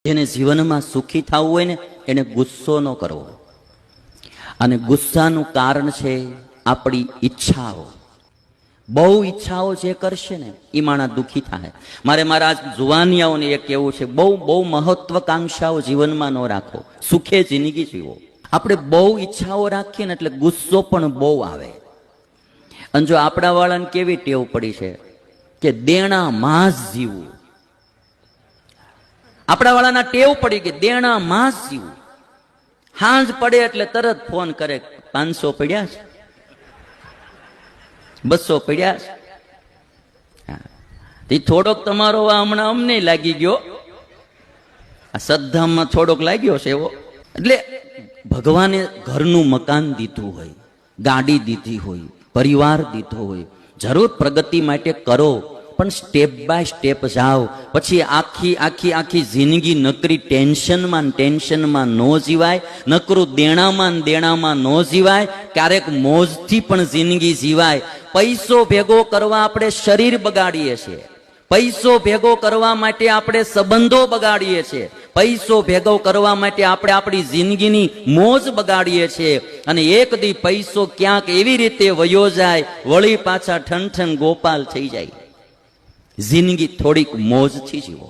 જેને જીવનમાં સુખી થવું હોય ને એને ગુસ્સો ન કરવો. અને ગુસ્સાનું કારણ છે આપણી ઈચ્છાઓ. બહુ ઈચ્છાઓ જે કરશે ને એ માણસ દુઃખી થાય. મારે મારા જુવાનિયાઓને એ કહેવું છે, બહુ મહત્વકાંક્ષાઓ જીવનમાં ન રાખો, સુખે જિંદગી જીવો. આપણે બહુ ઈચ્છાઓ રાખીએ ને એટલે ગુસ્સો પણ બહુ આવે. અને જો આપણા વાળાને કેવી ટેવ પડી છે કે દેણા માસ જીવવું. આપણા વાળાના ટેવ પડી કે દેણા માસ જીવવું. હાંજ પડે એટલે તરત ફોન કરે, 500 પડ્યા છે, 200 પડ્યા છે. થોડોક તમારો હમણાં અમને લાગી ગયો, આ સદ્ધામમાં થોડોક લાગ્યો છે એવો. એટલે ભગવાને ઘરનું મકાન દીધું હોય, ગાડી દીધી હોય, પરિવાર દીધો હોય, જરૂર પ્રગતિ માટે કરો, પણ સ્ટેપ બાય સ્ટેપ જાઓ. પછી આખી જિંદગી નકરી ટેન્શનમાં ન જીવાય, નકરું દેણામાં ન જીવાય. ક્યારેક મોજથી પણ જિંદગી જીવાય. પૈસો ભેગો કરવા આપણે શરીર બગાડીએ છીએ, પૈસો ભેગો કરવા માટે આપણે સંબંધો બગાડીએ છીએ, પૈસો ભેગો કરવા માટે આપણે આપણી જિંદગીની મોજ બગાડીએ છીએ. અને એક દી પૈસો ક્યાંક એવી રીતે વયો જાય, વળી પાછા ઠન ગોપાલ થઈ જાય. જિંદગી થોડીક મોજથી જીવો.